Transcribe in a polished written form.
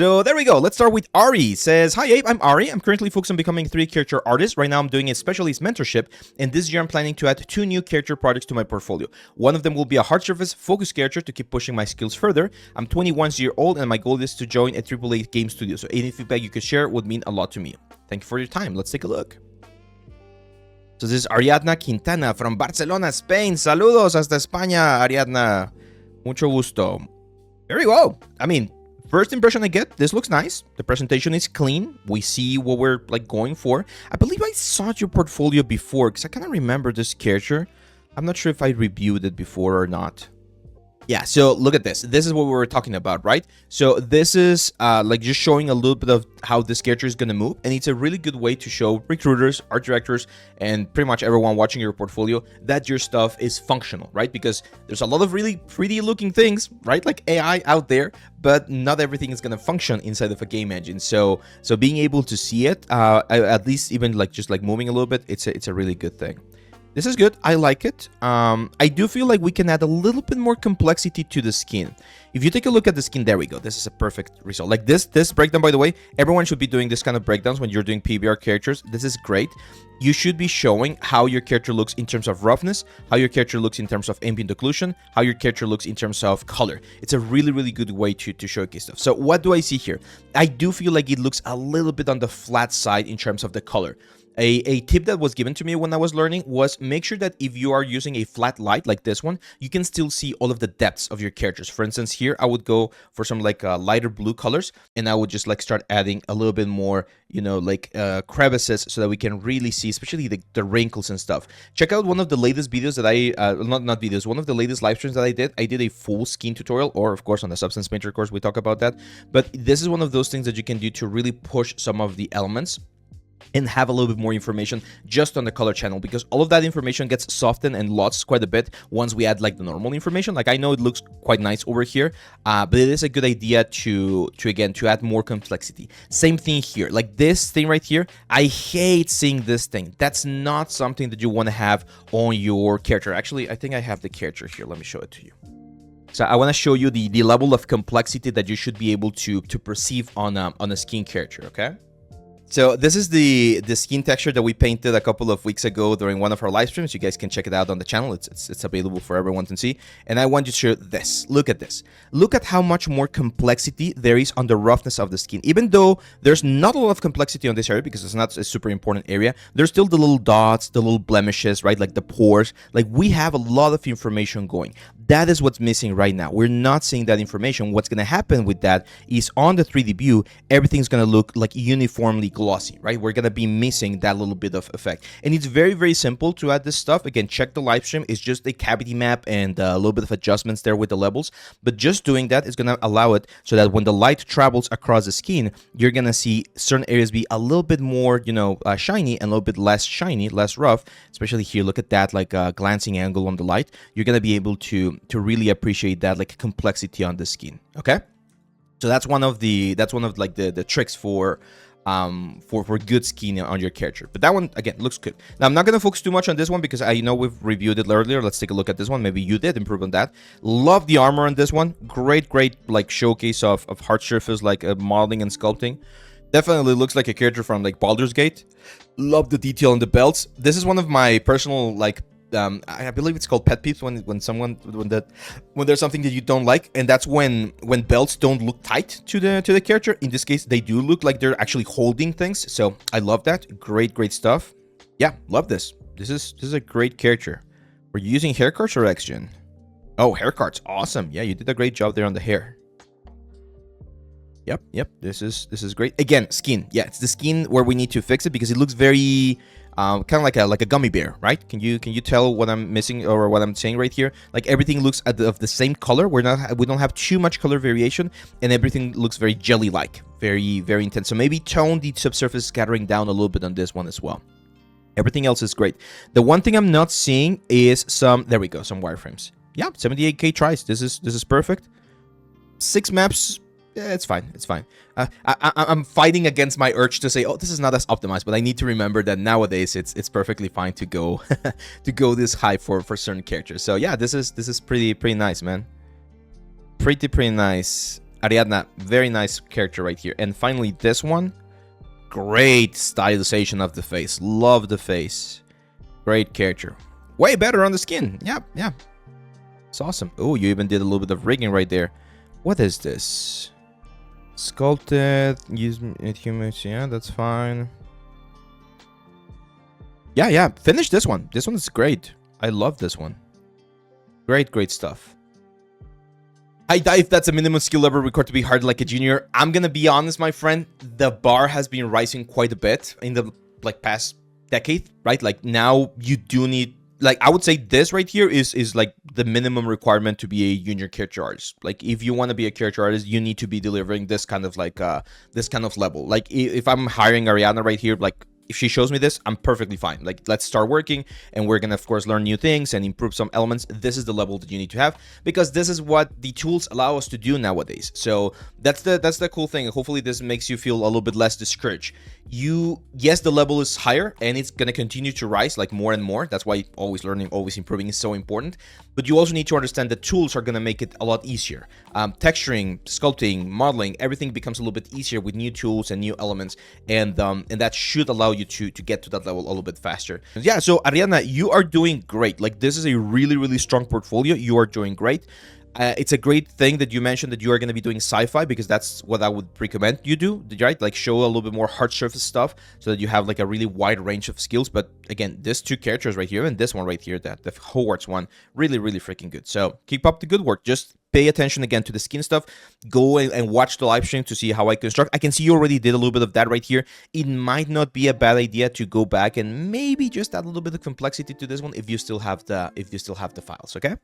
So there we go. Let's start with Ari. Says, hi Abe, I'm Ari. I'm currently focused on becoming a 3-character artist. Right now I'm doing a specialist mentorship, and this year I'm planning to add 2 new character projects to my portfolio. One of them will be a hard surface focused character to keep pushing my skills further. I'm 21 years old and my goal is to join a AAA game studio. So any feedback you could share would mean a lot to me. Thank you for your time. Let's take a look. So this is Ariadna Quintana from Barcelona, Spain. Saludos hasta España, Ariadna. Mucho gusto. Very well. I mean, first impression I get, this looks nice. The presentation is clean. We see what we're like going for. I believe I saw your portfolio before because I kind of remember this character. I'm not sure if I reviewed it before or not. Yeah, so look at this. This is what we were talking about, right? So this is like just showing a little bit of how this character is going to move. And it's a really good way to show recruiters, art directors, and pretty much everyone watching your portfolio that your stuff is functional, right? Because there's a lot of really pretty looking things, right? Like AI out there, but not everything is going to function inside of a game engine. So being able to see it, at least even like just like moving a little bit, it's a really good thing. This is good. I like it. I do feel like we can add a little bit more complexity to the skin. If you take a look at the skin, there we go. This is a perfect result. Like this breakdown, by the way, everyone should be doing this kind of breakdowns when you're doing PBR characters. This is great. You should be showing how your character looks in terms of roughness, how your character looks in terms of ambient occlusion, how your character looks in terms of color. It's a really, really good way to showcase stuff. So what do I see here? I do feel like it looks a little bit on the flat side in terms of the color. A tip that was given to me when I was learning was make sure that if you are using a flat light like this one, you can still see all of the depths of your characters. For instance, here I would go for some like lighter blue colors, and I would just like start adding a little bit more, you know, like crevices so that we can really see, especially the wrinkles and stuff. Check out one of the latest videos that not videos, one of the latest live streams that I did. I did a full skin tutorial, or of course on the Substance Painter course we talk about that. But this is one of those things that you can do to really push some of the elements and have a little bit more information just on the color channel, because all of that information gets softened and lost quite a bit once we add like the normal information. Like I know it looks quite nice over here, but it is a good idea to add more complexity. Same thing here, like this thing right here. I hate seeing this thing. That's not something that you want to have on your character. Actually, I think I have the character here. Let me show it to you. So I want to show you the level of complexity that you should be able to perceive on a skin character, okay? So this is the skin texture that we painted a couple of weeks ago during one of our live streams. You guys can check it out on the channel. It's available for everyone to see. And I want you to show this. Look at this. Look at how much more complexity there is on the roughness of the skin. Even though there's not a lot of complexity on this area because it's not a super important area, there's still the little dots, the little blemishes, right? Like the pores. Like we have a lot of information going. That is what's missing right now. We're not seeing that information. What's going to happen with that is on the 3D view, everything's going to look like uniformly glossy, right? We're going to be missing that little bit of effect. And it's very, very simple to add this stuff. Again, check the live stream. It's just a cavity map and a little bit of adjustments there with the levels. But just doing that is going to allow it so that when the light travels across the skin, you're going to see certain areas be a little bit more, you know, shiny and a little bit less shiny, less rough. Especially here, look at that, like a glancing angle on the light. You're going to be able to really appreciate that like complexity on the skin. Okay, so that's one of like the tricks for good skin on your character. But that one again looks good. Now I'm not going to focus too much on this one because I know we've reviewed it earlier. Let's take a look at this one. Maybe you did improve on that. Love the armor on this one. Great like showcase of hard surface like modeling and sculpting. Definitely looks like a character from like Baldur's Gate. Love the detail on the belts. This is one of my personal like I believe it's called pet peeves when there's something that you don't like, and that's when belts don't look tight to the character. In this case, they do look like they're actually holding things. So I love that. Great stuff. Yeah, love this. This is a great character. Were you using hair cards or X-Gen? Oh, hair cards. Awesome. Yeah, you did a great job there on the hair. Yep. This is great. Again, skin. Yeah, it's the skin where we need to fix it because it looks very kind of like a gummy bear, right? Can you tell what I'm missing or what I'm saying right here? Like everything looks of the same color. We don't have too much color variation, and everything looks very jelly-like, very intense. So maybe tone the subsurface scattering down a little bit on this one as well. Everything else is great. The one thing I'm not seeing is some wireframes. Yeah, 78K tries. This is perfect. 6 maps. Yeah, it's fine. I'm fighting against my urge to say, oh, this is not as optimized, but I need to remember that nowadays it's perfectly fine to go to go this high for certain characters. So yeah, this is pretty nice, man. Pretty nice. Ariadna, very nice character right here. And finally, this one. Great stylization of the face. Love the face. Great character. Way better on the skin. Yeah, yeah. It's awesome. Oh, you even did a little bit of rigging right there. What is this? Sculpted. Use humans. Yeah, that's fine. Yeah, yeah. Finish this one. This one is great. I love this one. Great, great stuff. I doubt if that's a minimum skill level required to be hard like a junior. I'm gonna be honest, my friend. The bar has been rising quite a bit in the past decade, right? Like now you do need, like, I would say this right here is like the minimum requirement to be a junior character artist. Like if you want to be a character artist, you need to be delivering this kind of like this kind of level. Like if I'm hiring Ariadna right here, like if she shows me this, I'm perfectly fine. Like, let's start working, and we're gonna, of course, learn new things and improve some elements. This is the level that you need to have, because this is what the tools allow us to do nowadays. So that's the cool thing. Hopefully this makes you feel a little bit less discouraged. Yes, the level is higher, and it's gonna continue to rise, like, more and more. That's why always learning, always improving is so important. But you also need to understand that tools are gonna make it a lot easier. Texturing, sculpting, modeling, everything becomes a little bit easier with new tools and new elements, and that should allow you to get to that level a little bit faster. Yeah, so Ariadna, you are doing great. Like, this is a really, really strong portfolio. You are doing great. It's a great thing that you mentioned that you are going to be doing sci-fi, because that's what I would recommend you do, right? Like, show a little bit more hard surface stuff so that you have like a really wide range of skills. But again, these two characters right here and this one right here, the Hogwarts one, really, really freaking good. So keep up the good work. Just pay attention again to the skin stuff. Go and watch the live stream to see how I construct. I can see you already did a little bit of that right here. It might not be a bad idea to go back and maybe just add a little bit of complexity to this one if you still have the files, okay?